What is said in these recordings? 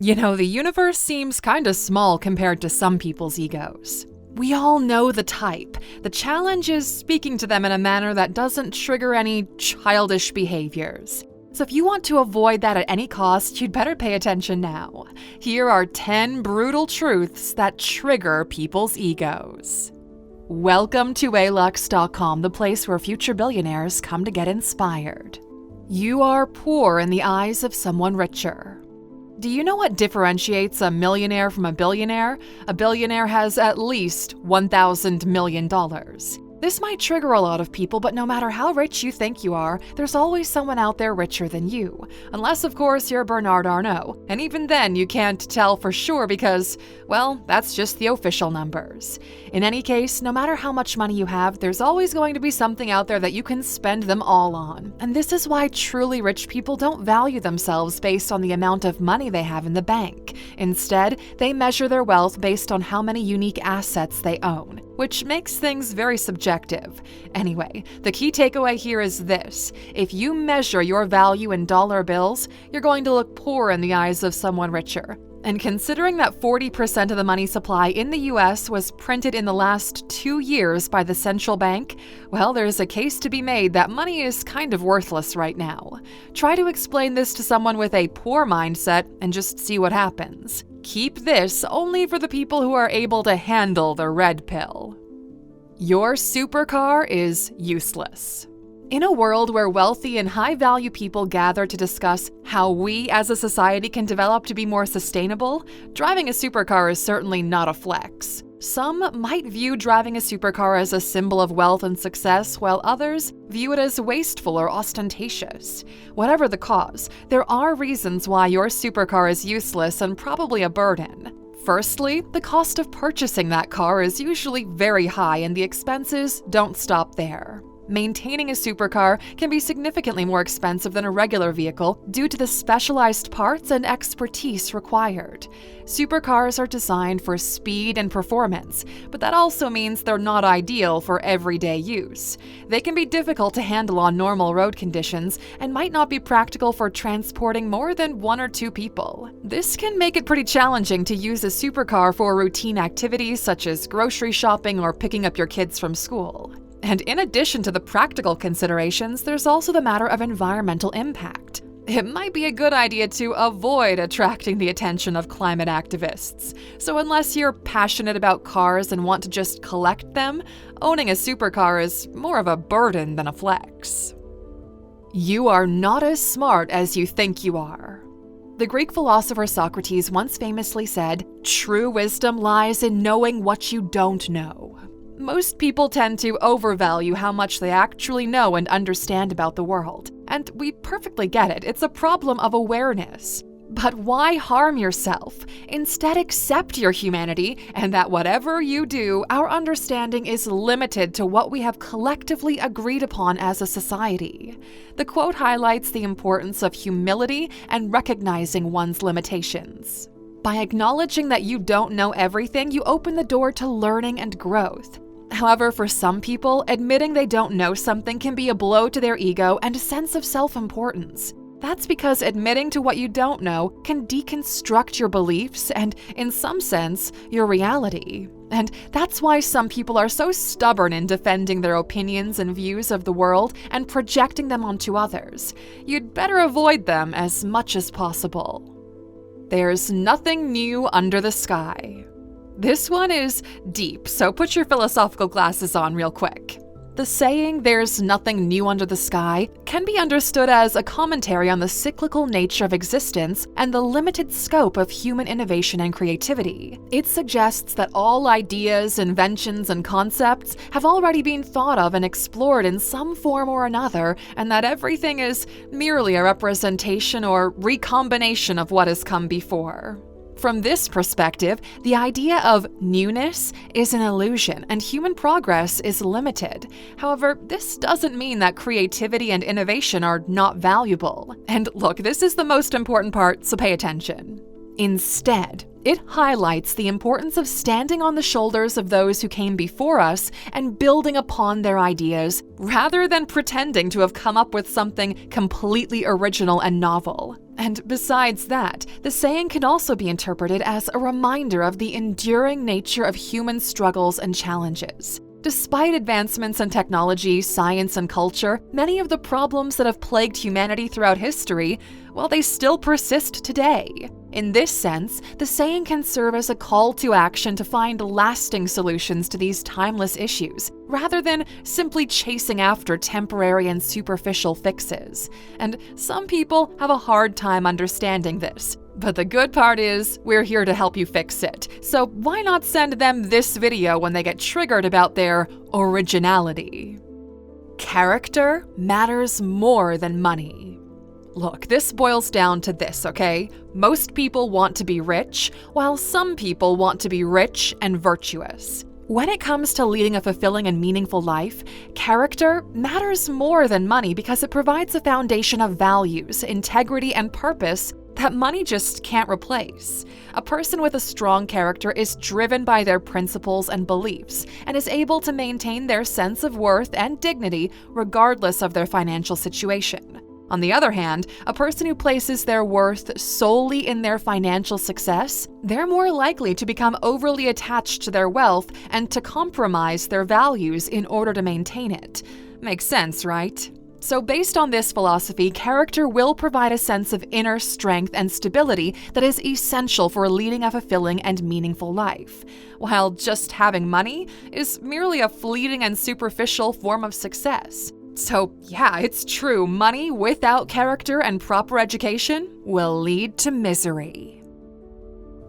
You know, the universe seems kinda small compared to some people's egos. We all know the type. The challenge is speaking to them in a manner that doesn't trigger any childish behaviors. So if you want to avoid that at any cost, you'd better pay attention now. Here are 10 brutal truths that trigger people's egos. Welcome to Alux.com, the place where future billionaires come to get inspired. You are poor in the eyes of someone richer. Do you know what differentiates a millionaire from a billionaire? A billionaire has at least $1,000 million. This might trigger a lot of people, but no matter how rich you think you are, there's always someone out there richer than you. Unless, of course, you're Bernard Arnault. And even then, you can't tell for sure because, well, that's just the official numbers. In any case, no matter how much money you have, there's always going to be something out there that you can spend them all on. And this is why truly rich people don't value themselves based on the amount of money they have in the bank. Instead, they measure their wealth based on how many unique assets they own, which makes things very subjective. Anyway, the key takeaway here is this. If you measure your value in dollar bills, you're going to look poor in the eyes of someone richer. And considering that 40% of the money supply in the US was printed in the last 2 years by the central bank, well, there's a case to be made that money is kind of worthless right now. Try to explain this to someone with a poor mindset and just see what happens. Keep this only for the people who are able to handle the red pill. Your supercar is useless. In a world where wealthy and high-value people gather to discuss how we as a society can develop to be more sustainable, driving a supercar is certainly not a flex. Some might view driving a supercar as a symbol of wealth and success, while others view it as wasteful or ostentatious. Whatever the cause, there are reasons why your supercar is useless and probably a burden. Firstly, the cost of purchasing that car is usually very high and the expenses don't stop there. Maintaining a supercar can be significantly more expensive than a regular vehicle due to the specialized parts and expertise required. Supercars are designed for speed and performance, but that also means they're not ideal for everyday use. They can be difficult to handle on normal road conditions and might not be practical for transporting more than 1 or 2 people. This can make it pretty challenging to use a supercar for routine activities such as grocery shopping or picking up your kids from school. And in addition to the practical considerations, there's also the matter of environmental impact. It might be a good idea to avoid attracting the attention of climate activists. So unless you're passionate about cars and want to just collect them, owning a supercar is more of a burden than a flex. You are not as smart as you think you are. The Greek philosopher Socrates once famously said, "True wisdom lies in knowing what you don't know." Most people tend to overvalue how much they actually know and understand about the world. And we perfectly get it. It's a problem of awareness. But why harm yourself? Instead, accept your humanity and that whatever you do, our understanding is limited to what we have collectively agreed upon as a society. The quote highlights the importance of humility and recognizing one's limitations. By acknowledging that you don't know everything, you open the door to learning and growth. However, for some people, admitting they don't know something can be a blow to their ego and a sense of self-importance. That's because admitting to what you don't know can deconstruct your beliefs and, in some sense, your reality. And that's why some people are so stubborn in defending their opinions and views of the world and projecting them onto others. You'd better avoid them as much as possible. There's nothing new under the sky. This one is deep, so put your philosophical glasses on real quick. The saying, "there's nothing new under the sky," can be understood as a commentary on the cyclical nature of existence and the limited scope of human innovation and creativity. It suggests that all ideas, inventions, and concepts have already been thought of and explored in some form or another, and that everything is merely a representation or recombination of what has come before. From this perspective, the idea of newness is an illusion and human progress is limited. However, this doesn't mean that creativity and innovation are not valuable. And look, this is the most important part, so pay attention. Instead, It highlights the importance of standing on the shoulders of those who came before us and building upon their ideas, rather than pretending to have come up with something completely original and novel. And besides that, the saying can also be interpreted as a reminder of the enduring nature of human struggles and challenges. Despite advancements in technology, science, and culture, many of the problems that have plagued humanity throughout history, well, they still persist today. In this sense, the saying can serve as a call to action to find lasting solutions to these timeless issues, rather than simply chasing after temporary and superficial fixes. And some people have a hard time understanding this. But the good part is, we're here to help you fix it. So why not send them this video when they get triggered about their originality? Character matters more than money. Look, this boils down to this, okay? Most people want to be rich, while some people want to be rich and virtuous. When it comes to leading a fulfilling and meaningful life, character matters more than money because it provides a foundation of values, integrity, and purpose that money just can't replace. A person with a strong character is driven by their principles and beliefs and is able to maintain their sense of worth and dignity regardless of their financial situation. On the other hand, a person who places their worth solely in their financial success, they're more likely to become overly attached to their wealth and to compromise their values in order to maintain it. Makes sense, right? So based on this philosophy, character will provide a sense of inner strength and stability that is essential for leading a fulfilling and meaningful life, while just having money is merely a fleeting and superficial form of success. So yeah, it's true, money without character and proper education will lead to misery.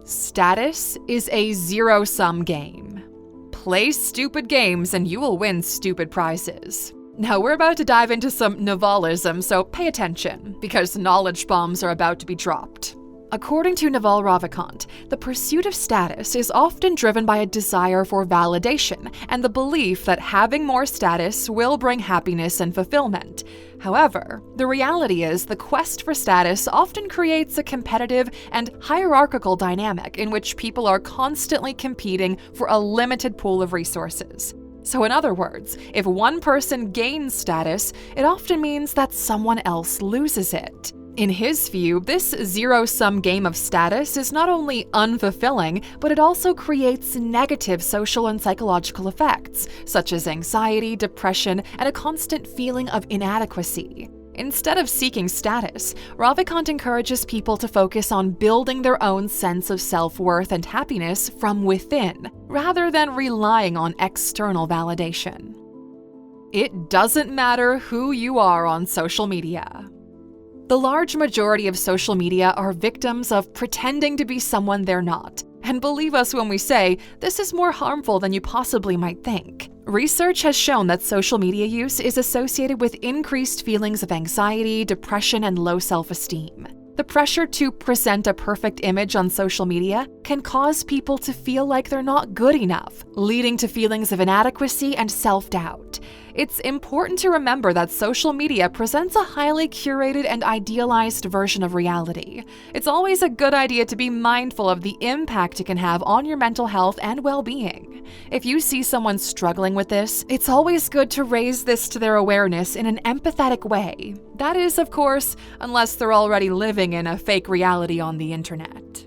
Status is a zero-sum game. Play stupid games and you will win stupid prizes. Now we're about to dive into some Navalism, so pay attention, because knowledge bombs are about to be dropped. According to Naval Ravikant, the pursuit of status is often driven by a desire for validation and the belief that having more status will bring happiness and fulfillment. However, the reality is the quest for status often creates a competitive and hierarchical dynamic in which people are constantly competing for a limited pool of resources. So in other words, if one person gains status, it often means that someone else loses it. In his view, this zero-sum game of status is not only unfulfilling, but it also creates negative social and psychological effects, such as anxiety, depression, and a constant feeling of inadequacy. Instead of seeking status, Ravikant encourages people to focus on building their own sense of self-worth and happiness from within, rather than relying on external validation. It doesn't matter who you are on social media. The large majority of social media are victims of pretending to be someone they're not. And believe us when we say, this is more harmful than you possibly might think. Research has shown that social media use is associated with increased feelings of anxiety, depression, and low self-esteem. The pressure to present a perfect image on social media can cause people to feel like they're not good enough, leading to feelings of inadequacy and self-doubt. It's important to remember that social media presents a highly curated and idealized version of reality. It's always a good idea to be mindful of the impact it can have on your mental health and well-being. If you see someone struggling with this, it's always good to raise this to their awareness in an empathetic way. That is, of course, unless they're already living in a fake reality on the internet.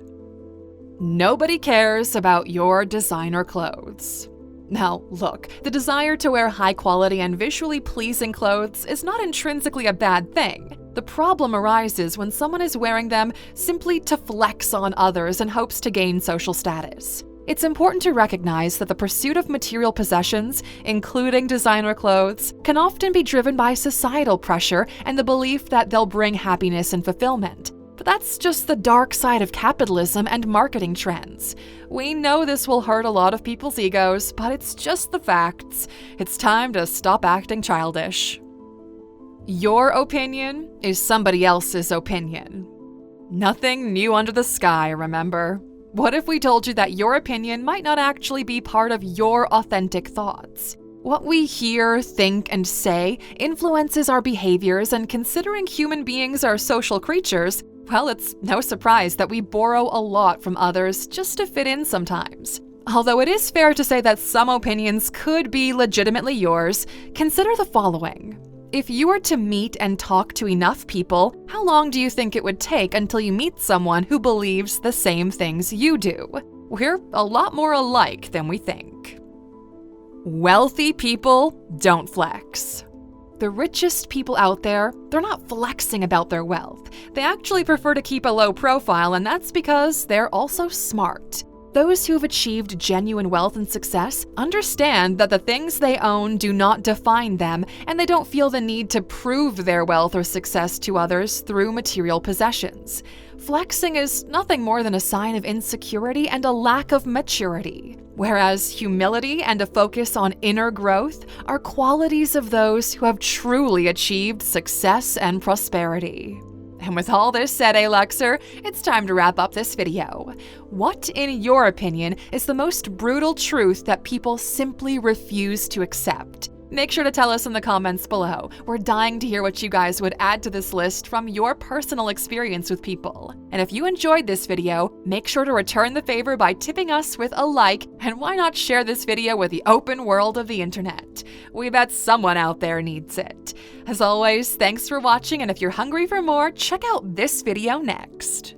Nobody cares about your designer clothes. Now, look, the desire to wear high-quality and visually pleasing clothes is not intrinsically a bad thing. The problem arises when someone is wearing them simply to flex on others in hopes to gain social status. It's important to recognize that the pursuit of material possessions, including designer clothes, can often be driven by societal pressure and the belief that they'll bring happiness and fulfillment. But that's just the dark side of capitalism and marketing trends. We know this will hurt a lot of people's egos, but it's just the facts. It's time to stop acting childish. Your opinion is somebody else's opinion. Nothing new under the sky, remember? What if we told you that your opinion might not actually be part of your authentic thoughts? What we hear, think, and say influences our behaviors, and considering human beings are social creatures, Well, it's no surprise that we borrow a lot from others just to fit in sometimes. Although it is fair to say that some opinions could be legitimately yours, consider the following. If you were to meet and talk to enough people, how long do you think it would take until you meet someone who believes the same things you do? We're a lot more alike than we think. Wealthy people don't flex. The richest people out there, they're not flexing about their wealth. They actually prefer to keep a low profile, and that's because they're also smart. Those who have achieved genuine wealth and success understand that the things they own do not define them, and they don't feel the need to prove their wealth or success to others through material possessions. Flexing is nothing more than a sign of insecurity and a lack of maturity, whereas humility and a focus on inner growth are qualities of those who have truly achieved success and prosperity. And with all this said, Aluxer, it's time to wrap up this video. What, in your opinion, is the most brutal truth that people simply refuse to accept? Make sure to tell us in the comments below. We're dying to hear what you guys would add to this list from your personal experience with people. And if you enjoyed this video, make sure to return the favor by tipping us with a like, and why not share this video with the open world of the internet? We bet someone out there needs it. As always, thanks for watching, and if you're hungry for more, check out this video next.